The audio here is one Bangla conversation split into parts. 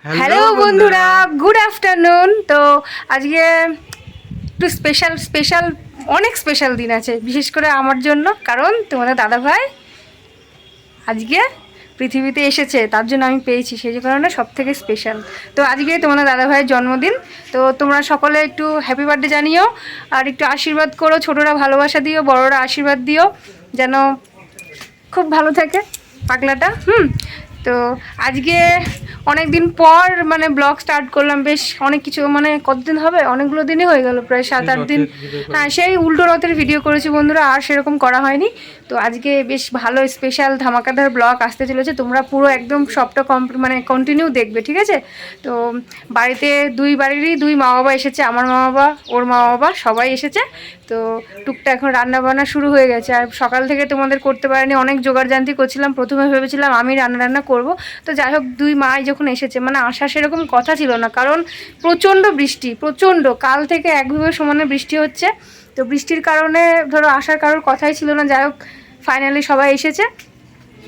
হ্যালো বন্ধুরা, গুড আফটারনুন। তো আজকে একটু স্পেশাল স্পেশাল অনেক স্পেশাল দিন আছে, বিশেষ করে আমার জন্য, কারণ তোমাদের দাদাভাই আজকে পৃথিবীতে এসেছে, তার জন্য আমি পেয়েছি, সেই কারণে সব থেকে স্পেশাল। তো আজকে তোমাদের দাদাভাইয়ের জন্মদিন, তো তোমরা সকলে একটু হ্যাপি বার্থডে জানিও আর একটু আশীর্বাদ করো, ছোটরা ভালোবাসা দিও, বড়রা আশীর্বাদ দিও, যেন খুব ভালো থাকে পাগলাটা। তো আজকে অনেক দিন পর মানে ব্লগ স্টার্ট করলাম, বেশ অনেক কিছু, মানে কতদিন হবে, অনেকগুলো দিনই হয়ে গেল, প্রায় 7-8 দিন। হ্যাঁ, সেই উল্টো রথের ভিডিও করেছি বন্ধুরা, আর সেরকম করা হয়নি। তো আজকে বেশ ভালো স্পেশাল ধামাকাদার ব্লগ আসতে চলেছে, তোমরা পুরো একদম সবটা মানে কন্টিনিউ দেখবে, ঠিক আছে? তো বাড়িতে দুই বাড়িরই দুই মা বাবা এসেছে, আমার মা বাবা, ওর মা বাবা, সবাই এসেছে। তো টুকটা এখন রান্না বান্না শুরু হয়ে গেছে, আর সকাল থেকে তোমাদের করতে পারিনি, অনেক জোগাড়জান্তি করছিলাম। প্রথমে ভেবেছিলাম আমি রান্না করব, তো যাই হোক দুই মাই যখন এসেছে, মানে আসার সেরকম কথা ছিল না, কারণ প্রচণ্ড বৃষ্টি, প্রচণ্ড কাল থেকে একভাবে সমানে বৃষ্টি হচ্ছে। তো বৃষ্টির কারণে ধরো আসার কারোর কথাই ছিল না। যাই হোক ফাইনালি সবাই এসেছে।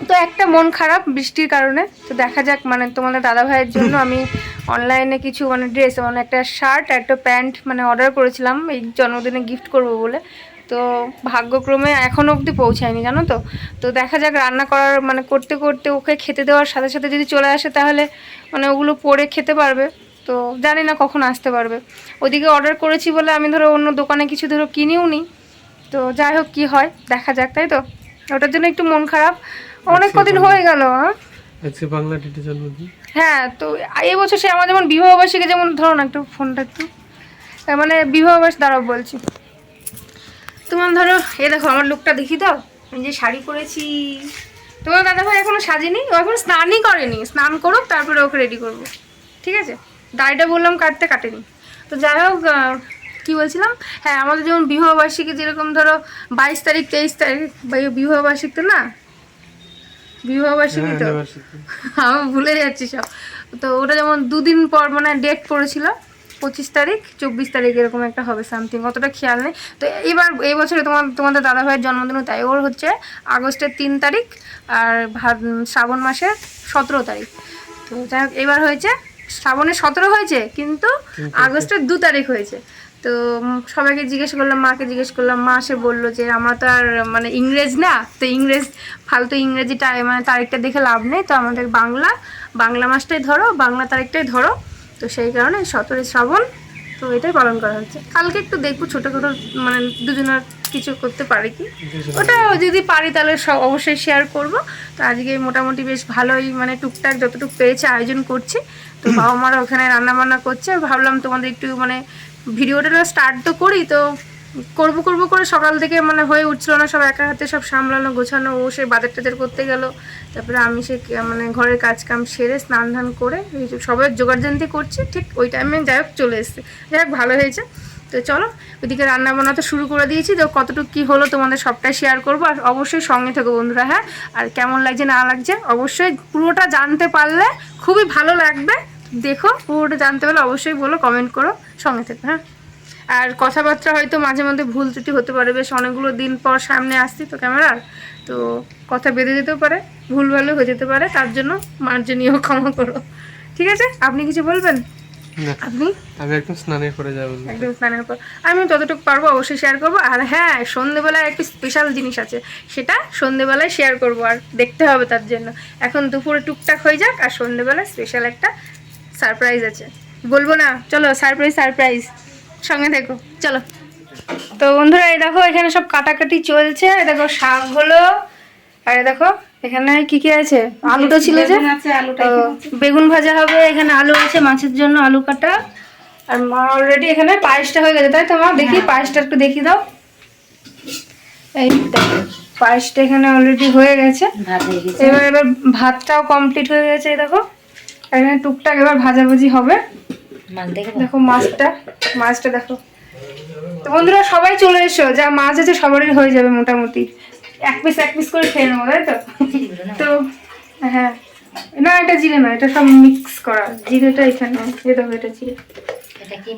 তো একটা মন খারাপ বৃষ্টির কারণে। তো দেখা যাক, মানে তোমাদের দাদা ভাইয়ের জন্য আমি অনলাইনে কিছু মানে ড্রেস, মানে একটা শার্ট আর একটা প্যান্ট মানে অর্ডার করেছিলাম এই জন্মদিনে গিফট করব বলে। তো ভাগ্যক্রমে এখনও অবধি পৌঁছায়নি, জানো তো। তো দেখা যাক রান্না করার মানে করতে করতে ওকে খেতে দেওয়ার সাথে সাথে যদি চলে আসে, তাহলে মানে ওগুলো পরে খেতে পারবে। তো জানি না কখন আসতে পারবে। ওদিকে অর্ডার করেছি বলে আমি ধরো অন্য দোকানে কিছু ধরো কিনেও নি। তো যাই হোক কী হয় দেখা যাক, তাই তো। ওটার জন্য একটু মন খারাপ, অনেক কদিন হয়ে গেল। আজকে বাংলা টিটি জন্মদিন। হ্যাঁ, তো এই বছর সে আমার যেমন বিবাহবার্ষিকী, যেমন ধরো না একটু ফোনটা একটু, মানে বিবাহবার্ষ দ্বারা বলছি, তোমার ধরো এ দেখো আমার লুকটা দেখি দাও, আমি যে শাড়ি পরেছি। তোমার দাদা ভাই এখনো সাজেনি, ও এখন স্নানই করেনি, স্নান করুক তারপরে ওকে রেডি করবো, ঠিক আছে? দাড়িটা বললাম কাটতে, কাটেনি। তো যাই হোক কী বলছিলাম, হ্যাঁ আমাদের যেমন বিবাহবার্ষিকী যেরকম ধরো 22 তারিখ 23 তারিখ, বিবাহবার্ষিকী তো না, বিবাহবার্ষিকী তো আমি ভুলে যাচ্ছি সব। তো ওটা যেমন দুদিন পর মানে ডেট পড়েছিল, 25 তারিখ 24 তারিখ এরকম একটা হবে সামথিং, অতটা খেয়াল নেই। তো এবার এই বছরে তোমাদের দাদা ভাইয়ের জন্মদিনও তাই, ওর হচ্ছে আগস্টের 3 তারিখ আর শ্রাবণ মাসের 17 তারিখ। তো যাই হোক এবার হয়েছে শ্রাবণের 17 হয়েছে, কিন্তু আগস্টের 2 তারিখ হয়েছে। তো সবাইকে জিজ্ঞেস করলাম, মাকে জিজ্ঞেস করলাম, মা সে বললো যে আমরা তো আর মানে ইংরেজ না, তো ফালতু ইংরেজিটা মানে তারিখটা দেখে লাভ নেই, তো আমাদের বাংলা মাসটাই ধরো, বাংলা তারিখটাই ধরো। তো সেই কারণে 17 শ্রাবণ, তো এটাই পালন করা হচ্ছে। কালকে একটু দেখবো ছোটোখাটো মানে দুজনের কিছু করতে পারি কি, ওটা যদি পারি তাহলে অবশ্যই শেয়ার করব। তো আজকে মোটামুটি বেশ ভালোই মানে টুকটাক যতটুকু পেয়েছে আয়োজন করছি। তো বাবা মারা ওখানে রান্নাবান্না করছে, ভাবলাম তোমাদের একটু মানে ভিডিওটা স্টার্ট তো করি, তো করবো করে সকাল থেকে মানে হয়ে উঠছিল না, সব একা হাতে সব সামলানো গোছানো, ও সে বাজার টাজার করতে গেল, তারপরে আমি সে মানে ঘরের কাজ কাম সেরে স্নান ধান করে সবাই জোগাড়জান্তি করছি, ঠিক ওই টাইমে যাই হোক চলে এসছে। যাই হোক ভালো হয়েছে। তো চলো ওইদিকে রান্না বান্না তো শুরু করে দিয়েছি, তো কতটুকু কী হলো তোমাদের সবটাই শেয়ার করবো, আর অবশ্যই সঙ্গে থেকো বন্ধুরা। হ্যাঁ, আর কেমন লাগছে না লাগছে অবশ্যই পুরোটা জানতে পারলে খুবই ভালো লাগবে। দেখো পুরোটা জানতে পারলে অবশ্যই বলো, কমেন্ট করো, সঙ্গে থেকো। হ্যাঁ, আর কথাবার্তা হয়তো মাঝে মধ্যে ভুল ত্রুটি হতে পারে, বেশ অনেকগুলো দিন পর সামনে আসছি তো ক্যামেরার, তো কথা বেঁধে যেতেও পারে, ভুল ভালো হয়ে যেতে পারে, তার জন্য মার্জনীয় ক্ষমা করো, ঠিক আছে? আপনি কিছু বলবেন? আপনি আমি একদম স্নানের পরে যাবো, একদম স্নানের পর আমি যতটুকু পারবো অবশ্যই শেয়ার করবো। আর হ্যাঁ, সন্ধেবেলায় একটু স্পেশাল জিনিস আছে, সেটা সন্ধেবেলায় শেয়ার করবো, আর দেখতে হবে তার জন্য। এখন দুপুরে টুকটাক হয়ে যাক, আর সন্ধেবেলায় স্পেশাল একটা সারপ্রাইজ আছে, বলবো না? চলো সারপ্রাইজ সঙ্গে দেখো, চলো। তো বন্ধুরা এই দেখো এখানে সব কাটাকাটি চলছে, দেখো শাক হলো, আর দেখো এখানে কি কি আছে, আলুটা ছিল যে, বেগুন ভাজা হবে, এখানে আলু আছে মাছের জন্য, আলু কাটা। আর মা অলরেডি এখানে পায়েসটা হয়ে গেছে, তাই তো মা? দেখি পায়েসটা একটু দেখিয়ে দাও। এই দেখো পায়েসটা এখানে অলরেডি হয়ে গেছে, এবার ভাতটাও কমপ্লিট হয়ে গেছে। এই দেখো এখানে টুকটাক এবার ভাজাভাজি হবে। দেখো মাছটা দেখো। তো বন্ধুরা সবাই চলে এসো, যা মাছ আছে সবারই হয়ে যাবে মোটামুটি, এক পিস করে খেয়ে নেবো, তাই তো? তো হ্যাঁ, না এটা জিরে না, এটা সব মিক্স করা, জিরেটা এখানে, এই দেখো এটা জিরে।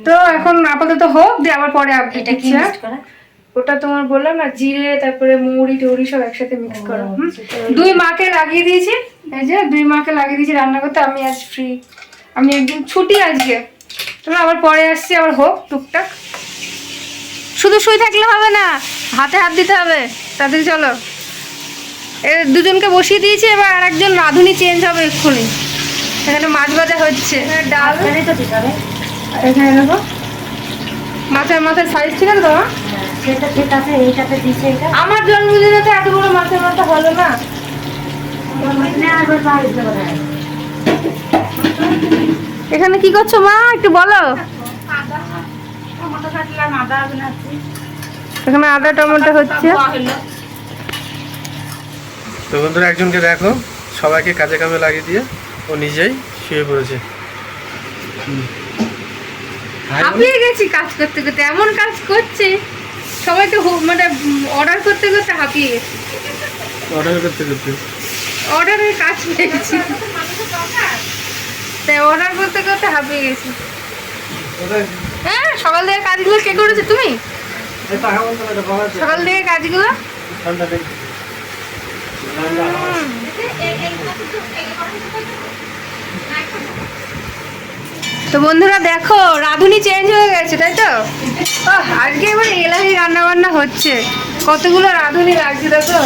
তো এখন আপাতত হোক, দিয়ে আবার পরে আপডেট দিচ্ছি। ওটা তোমার বললাম না, জিরে তারপরে মৌরি টৌরি সব একসাথে মিক্স করা। দুই মাকে লাগিয়ে দিয়েছি, এই যে দুই মাকে লাগিয়ে দিয়েছি রান্না করতে, আমি আজ ফ্রি। আমি একদিন ছুটি আজকে, চলো আবার পরে আসছি, আবার হোক টুকটাক। শুধু শুই থাকলে হবে না, হাতে হাত দিতে হবে। তাড়াতাড়ি চলো, দুজনকে বসিয়ে দিয়েছি, এবার আর একজন রাঁধুনি চেঞ্জ হবে এক্ষুনি। এখানে মাছ ভাজা হচ্ছে, ডাল, এখানে দেখো মাছের সাইজ ঠিক আছে তোমার? সেটা ঠিক আছে, এইটাতে দিছে এটা। আমার জন্মদিনে তো এত বড় মাছের মাথা হলো না। এখানে কি করছো মা, একটু বলো। এখানে আদা টমেটো হচ্ছে। তো বন্ধুরা একজনকে দেখো, সবাইকে কাজে কামে লাগিয়ে দিয়ে ও নিজেই শুয়ে পড়েছে। হাঁপিয়ে গেছি কাজ করতে করতে, এমন কাজ করছে সবাইকে মানে অর্ডার করতে করতে হাঁপিয়ে গেছি। অর্ডারের কাজ পেয়েছি, তাই অর্ডার করতে করতে হাঁপিয়ে গেছি। হ্যাঁ, সকাল থেকে কাজগুলো কে করেছে? তুমি সকাল থেকে কাজগুলো? তো বন্ধুরা দেখো, রাঁধুনি চেঞ্জ হয়ে গেছে, তাই তো? আজকে এবার এলাহি রান্না বান্না হচ্ছে, কতগুলো রাঁধুনি লাগছে দেখো,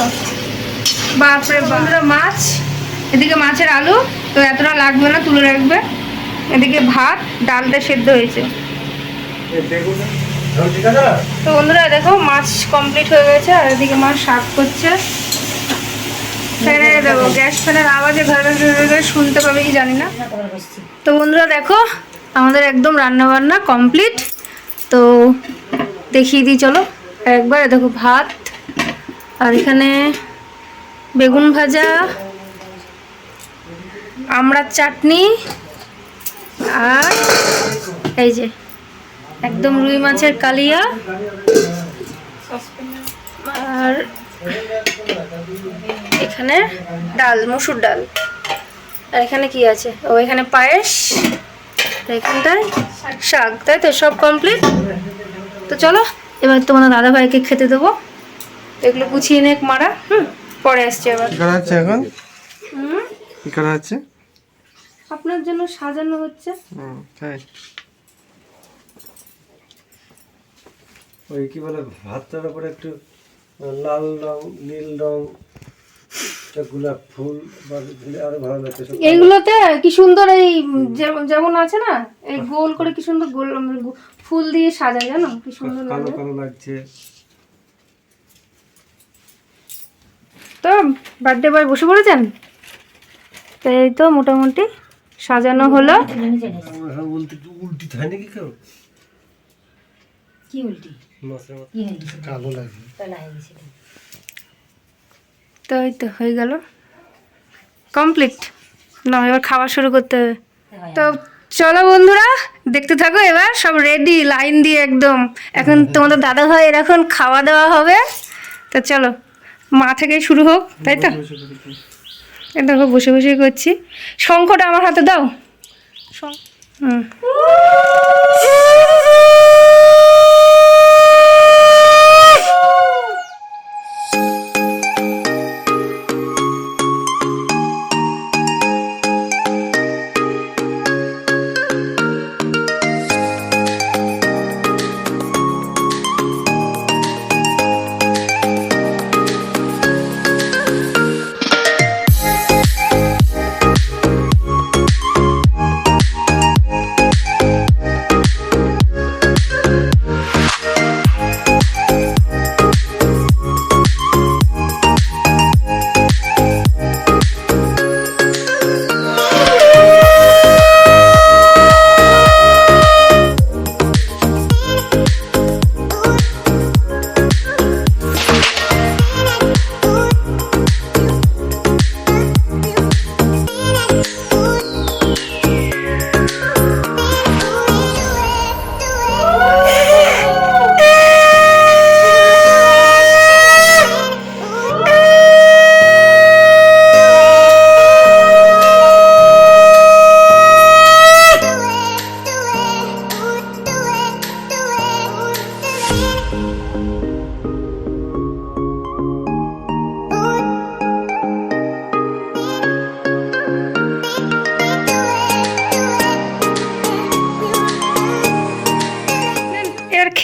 বাপরে। বন্ধুরা মাছ, এদিকে মাছের আলু, তো এতটা লাগবে না, তুলে রাখবে। এদিকে ভাত, ডালটা সেদ্ধ হয়েছে। তো বন্ধুরা দেখো, মাছ কমপ্লিট হয়ে গেছে, আর এদিকে মাছ শাক করছে। সেখানে দেখো গ্যাস ফ্যানের আওয়াজে ঘরে ঘরে শুনতে পাবে কি জানি না। তো বন্ধুরা দেখো, আমাদের একদম রান্না বান্না কমপ্লিট। তো দেখিয়ে দিই চলো একবার। দেখো ভাত, আর এখানে বেগুন ভাজা, আমড়ার চাটনি, আর এই যে একদম রুই মাছের কালিয়া, আর এখানে ডাল, মসুর ডাল। আর এখানে কি আছে? ও এখানে পায়েস, এখানটায় শাক, তাই তো? সব কমপ্লিট। তো চলো এবার তোমাদের দাদা ভাইকে খেতে দেবো। এগুলো গুছিয়ে নে মারা, পরে আসছে আবার। কি করা হচ্ছে এখন? কি করা হচ্ছে? আপনার জন্য সাজানো হচ্ছে। তাই ওই কি বলে, ভাতটার উপরে একটু লাল রং, নীল রং, গোলাপ ফুল দিলে আরো ভালো লাগছে। এইগুলোতে কি সুন্দর, এই যেমন আছে না, এই গোল করে কি সুন্দর গোল ফুল দিয়ে সাজায়, জানো কি সুন্দর কালো লাগে। কালো লাগছে। তো বার্থডে বয় বসে পড়েছেন, তাই এই তো মোটামুটি সাজানো হলো। উল্টি হয় নাকি কেউ? কি উল্টি? কালো লাগে। তো এই তো হয়ে গেল কমপ্লিট। না, এবার খাওয়া শুরু করতে হবে। তো চলো বন্ধুরা দেখতে থাকো, এবার সব রেডি লাইন দিয়ে একদম। এখন তোমাদের দাদা ভাইয়ের এখন খাওয়া দাওয়া হবে। তো চলো মা থেকে শুরু হোক, তাই তো? এই দেখো বসে বসে করছি। শঙ্খটা আমার হাতে দাও। হুম,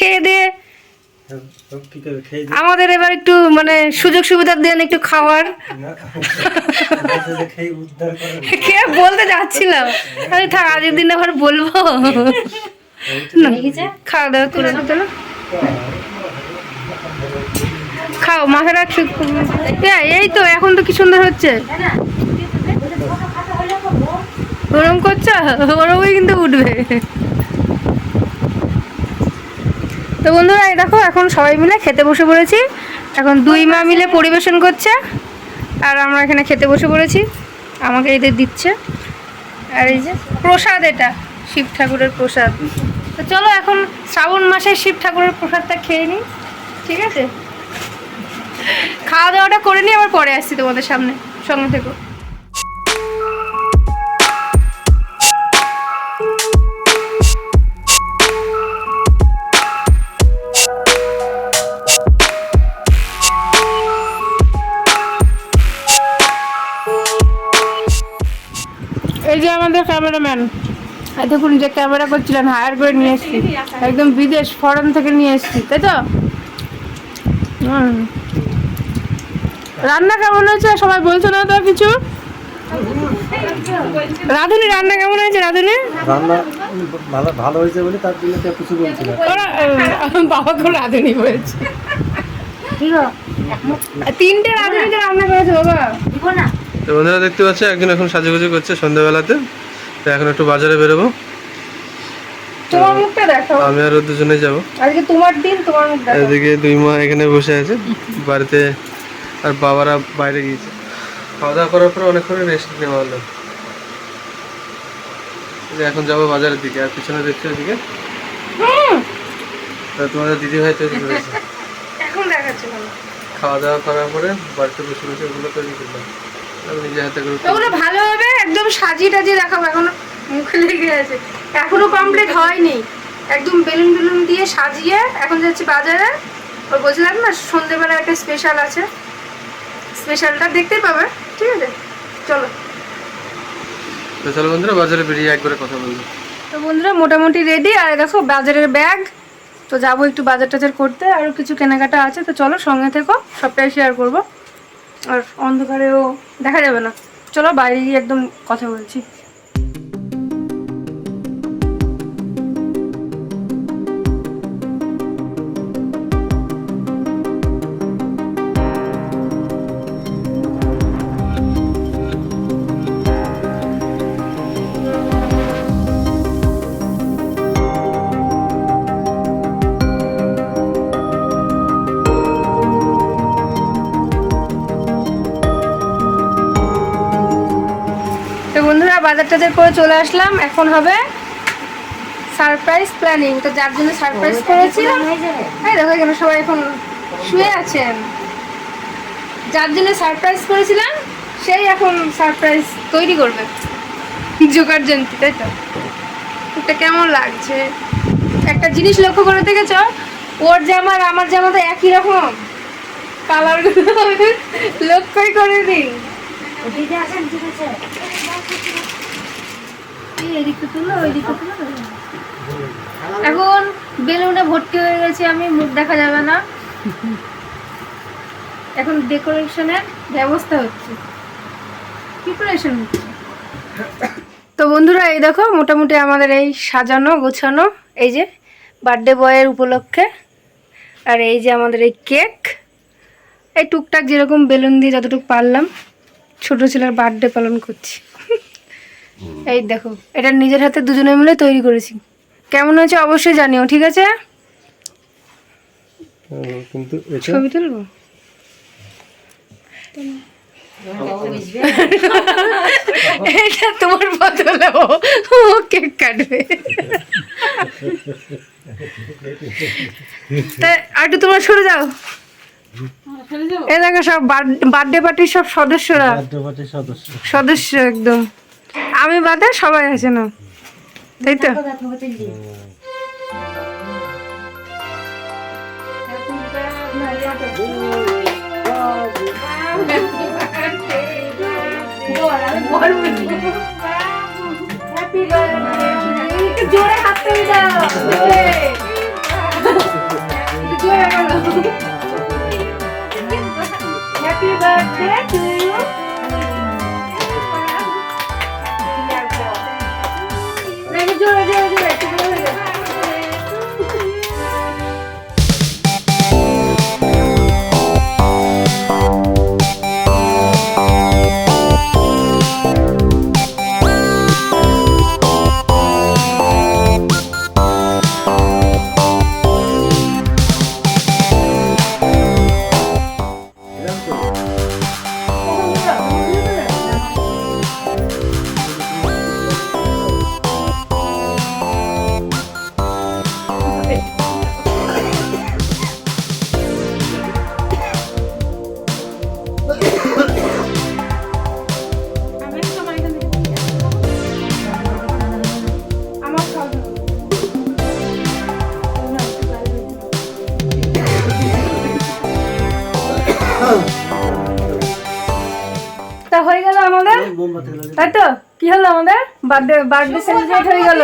খেয়ে দিয়ে কি করে খেয়ে আমাদের এবার একটু মানে সুযোগ সুবিধা দেন একটু খাওয়ার। খেয়ে উদ্ধার করে কে বলতে যাচ্ছিলাম আমি, থাক আজকের দিন আবার বলবো। না, খাওয়া দাওয়া করে নাও, চলো খাও, মাথাটা ঠিক এই তো এখন তো কি সুন্দর হচ্ছে। ওরম করছো, ওরমই কিন্তু উঠবে। তো বন্ধুরা এই দেখো এখন সবাই মিলে খেতে বসে পড়েছি। এখন দুই মা মিলে পরিবেশন করছে আর আমরা এখানে খেতে বসে পড়েছি। আমাকে এদের দিচ্ছে। আর এই যে প্রসাদ, এটা শিব ঠাকুরের প্রসাদ। তো চলো এখন শ্রাবণ মাসে শিব ঠাকুরের প্রসাদটা খেয়ে নিই, ঠিক আছে? খাওয়া দাওয়াটা করে নিই, আবার পরে আসছি তোমাদের সামনে, সঙ্গে থেকো। এই যে আমাদের ক্যামেরাম্যান, এতক্ষণ যে ক্যামেরা করছিলেন হায়ার করে নিয়ে এসছি, একদম বিদেশ ফরেন থেকে নিয়ে এসছি, তাই তো? রান্না কেমন হয়েছে সবাই বলছো না তো কিছু? রাধুনি রান্না কেমন হয়েছে? রাধুনি রান্না ভালো ভালো হয়েছে বলে তার জন্য তো কিছু বলছিল। বাবাকে রাধুনি বলেছে, 3টে রাধুনিতে রান্না করেছে বাবা। তো বন্ধুরা দেখতে পাচ্ছ একজন এখন সাজুগুজু করছে সন্ধ্যাবেলাতে। তো এখন একটু বাজারে বেরোবো, তোমার মুখটা দেখাও। আমি আর দুজনে যাবো। আজকে তোমার দিন, তোমার মুখ দেখাও। এদিকে দুই মা এখানে বসে আছে বাড়িতে, আর বাবারা বাইরে গিয়েছে। খাওয়া দাওয়া করার পরে অনেকক্ষণ রেস্ট নেওয়া হলো। এখন যাবো বাজারের দিকে। আর পিছনে দেখছো ওদিকে তোমাদের দিদি ভাই তৈরি করেছে। এখন দেখাচ্ছে না। খাওয়া দাওয়া করার পরে বাড়িতে বসে বসে ওগুলো তৈরি করলাম, আমি নিজে হাতে করে। ওগুলো ভালোভাবে একদম সাজিয়ে টাজিয়ে দেখাবো, এখনো মুখে লেগে আছে, এখনো কমপ্লিট হয়নি। একদম বেলুন বেলুন দিয়ে সাজিয়ে এখন যাচ্ছি বাজারে। ওর বলছিলাম না সন্ধ্যেবেলা একটা স্পেশাল আছে, স্পেশালটা দেখতেই পাবে, ঠিক আছে? চলো। তো চলো বন্ধুরা বাজারে বেরিয়ে একবারে কথা বলবো। তো বন্ধুরা মোটামুটি রেডি। আর দেখো বাজারের ব্যাগ, তো যাবো একটু বাজার টাজার করতে, আরও কিছু কেনাকাটা আছে। তো চলো সঙ্গে থেকো, সবটাই শেয়ার করবো। আর অন্ধকারেও দেখা যাবে না, চলো বাইরে গিয়ে একদম কথা বলছি। বন্ধুরা বাজার টাজার করে চলে আসলাম, এখন হবে সারপ্রাইজ প্ল্যানিং। তো যার জন্য সারপ্রাইজ করেছিলাম, এই দেখো এখানে সবাই এখন শুয়ে আছেন। যার জন্য সারপ্রাইজ করেছিলাম সেই এখন সারপ্রাইজ তৈরি করবে, জোগাড় যন্ত্র, তাই তো? এটা কেমন লাগছে? একটা জিনিস লক্ষ্য করে দেখেছ, ওর জামা আর আমার জামা তো একই রকম কালারগুলো, লক্ষ্যই করে দিই। এখন বেলুনে ভর্তি হয়ে গেছে, আমি মুখ দেখা যাবে না। এখন ডেকোরেশনের ব্যবস্থা হচ্ছে, প্রিপারেশন হচ্ছে। তো বন্ধুরা এই দেখো মোটামুটি আমাদের এই সাজানো গোছানো, এই যে বার্থডে বয়ের উপলক্ষে। আর এই যে আমাদের এই কেক, এই টুকটাক যেরকম বেলুন দিয়ে যতটুকু পারলাম ছোট ছেলের বার্থডে পালন করছি। এই দেখো এটা নিজের হাতে দুজনে মিলে তৈরি করেছি। কেমন হয়েছে অবশ্যই জানিও, ঠিক আছে? কিন্তু ছবি তুলবো, এটা তোমার বদলে ও কেক কাটবে। আর একটু তোমরা সরে যাও। এই দেখো সব বার্থডে পার্টির সব সদস্যরা, সদস্য একদম, আমি বাদে সবাই আছে না, তাই তো? জোরে হাত তালি দাও। Happy birthday to you. জোরে জোরে জোরে একটু জোরে জোরে। তা হয়ে গেল আমাদের, তাই তো? কি হলো আমাদের বার্থডে সেলিব্রেট হয়ে গেল।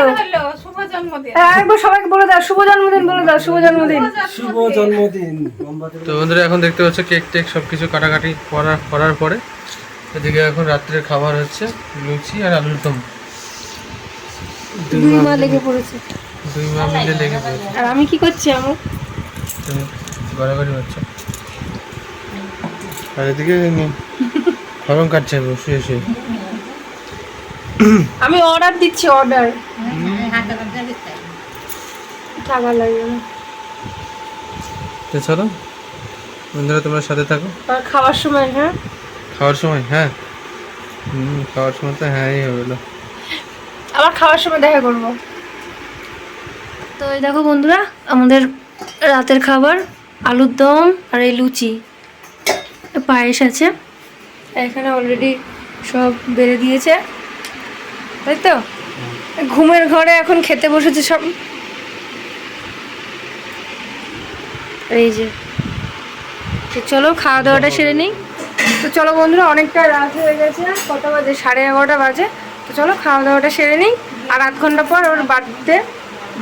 একবার সবাইকে বলে দাও শুভ জন্মদিন, বলে দাও শুভ জন্মদিন। শুভ জন্মদিন। মোমবাতি তো বন্ধুরা এখন দেখতে পাচ্ছ কেক টেক সব কিছু কাটাকাটি করার পরে এদিকে এখন রাত্রের খাবার হচ্ছে লুচি আর আলুর দম। দুই মা লেগে পড়েছে, দুই মা মিলে লেগে পড়েছে। আর আমি কি করছি? আমি তুমি গড়াগড়ি হচ্ছে, আর এদিকে খরম কাটছে শুয়ে শুয়ে। আমি অর্ডার দিচ্ছি, অর্ডার। টাকা লাগবে না। তো চলো বন্ধুরা তোমরা সাথে থাকো। আর খাওয়ার সময়, হ্যাঁ খাওয়ার সময়, হ্যাঁ খাওয়ার সময় তো হ্যাঁ হলো। আবার খাওয়ার সময় দেখা করবো। তো এই দেখো বন্ধুরা আমাদের রাতের খাবার, আলুর দম আর এই লুচি, পায়েস আছে এখানে অলরেডি সব বেড়ে দিয়েছে, তাই তো? ঘুমের ঘরে এখন খেতে বসেছে সব। এই যে, তো চলো খাওয়া দাওয়াটা সেরে নিই। তো চলো বন্ধুরা, অনেকটা রাত হয়ে গেছে, কত বাজে? 11:30 বাজে। তো চলো খাওয়া দাওয়াটা সেরে নিই, আর আধ ঘন্টা পর ওর বার্থডে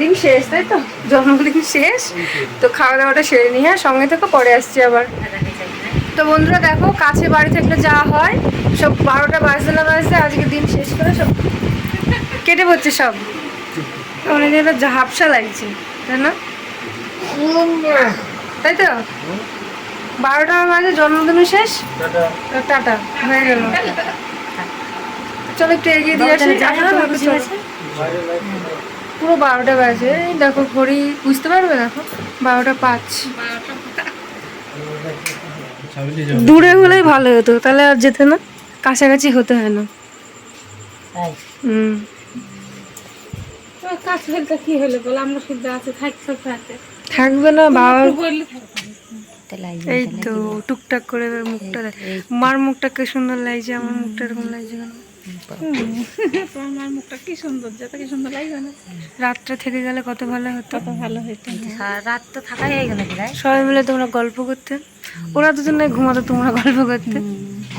দিন শেষ, তাই তো? জন্মদিন শেষ, তো খাওয়া দাওয়াটা সেরে নিই। হ্যাঁ, সঙ্গে থেকে পরে আসছি আবার। তো বন্ধুরা দেখো, কাছে বাড়ি থাকলে যা হয়, সব 12টা বাজতে না বাজতে আজকে দিন শেষ করে সব কেটে পড়ছে সব। অনেক একটা ঝাপসা লাগছে, তাই না? তাই তো? 12টা বাজে জন্মদিন শেষ, টাটা হয়ে গেল। চলো একটু এগিয়ে দিয়ে আসি। পুরো 12টা বাজে, এই দেখো ঘড়ি, বুঝতে পারবে? দেখো 12:05। দূরে হলেই ভালো হতো, তাহলে আর যেতে না, কাছাকাছি হতে হয় না। কাছে হলে কি হলো বল, আমরা শুদ্ধ আছে থাকতে থাকবে না বাবা। এই তো টুকটাক করে মুখটা দেখ, মার মুখটা কি সুন্দর লাগছে, আমার মুখটা এরকম লাগছে কেন? আমার মুখটা কি সুন্দর, যেটা কি সুন্দর লাগবে না? রাতটা থেকে গেলে কত ভালো হতো, কত ভালো হইতো। রাত তো থাকাই হয়ে গেল, সবাই মিলে তোমরা গল্প করতে, ওরা দুজন নাই ঘুমাতো, তোমরা গল্প করতে।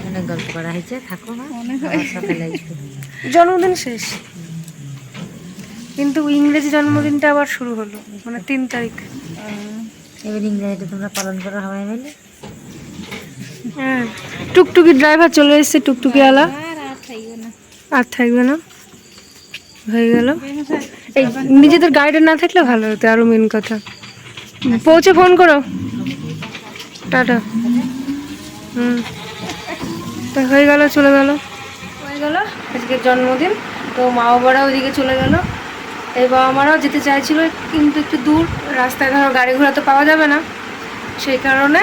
অনেক গল্প করা হয়েছে, থাকো না, সকালে আসবে। জন্মদিন শেষ, কিন্তু ইংরেজি জন্মদিনটা আবার শুরু হলো, মানে 3 তারিখ। এবার ইংরেজিটা তোমরা পালন করা হয় বলে। হ্যাঁ, টুকটুকি ড্রাইভার চলে এসেছে, টুকটুকি আলা আর থাকবে না, হয়ে গেল। এই নিজেদের গাড়িটা না থাকলে ভালো হতো, আরো মেন কথা। পৌঁছে ফোন করো, টাটা। তা হয়ে গেল, চলে গেল, হয়ে গেল আজকের জন্মদিন। তো মা বাবারাও ওদিকে চলে গেল, এই বাবা মারাও যেতে চাইছিল, কিন্তু একটু দূর রাস্তায়, ধরো গাড়ি ঘোড়া তো পাওয়া যাবে না, সেই কারণে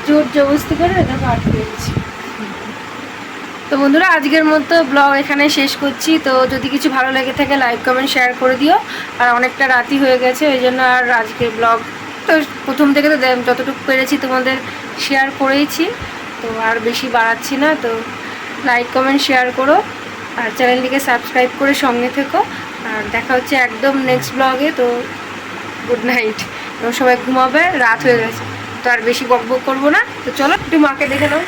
জোর জবরদস্তি করে দেখো আটকে দিচ্ছি। তো বন্ধুরা আজকের মতো ব্লগ এখানে শেষ করছি। তো যদি কিছু ভালো লেগে থাকে লাইক কমেন্ট শেয়ার করে দিও। আর অনেকটা রাতই হয়ে গেছে, ওই জন্য আর আজকের ব্লগ তো প্রথম থেকে তো যতটুকু পেরেছি তোমাদের শেয়ার করেইছি, তো আর বেশি বাড়াচ্ছি না। তো লাইক কমেন্ট শেয়ার করো, আর চ্যানেলটিকে সাবস্ক্রাইব করে সঙ্গে থেকো। আর দেখা হচ্ছে একদম নেক্সট ব্লগে। তো গুড নাইট, সবাই ঘুমাবে, রাত হয়ে গেছে, তো আর বেশি বক বক করবো না। তো চলো একটু মাকে দেখে নাও,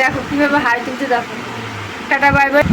দেখো কীভাবে হাই তুলতে, দেখো। Tata, bye bye.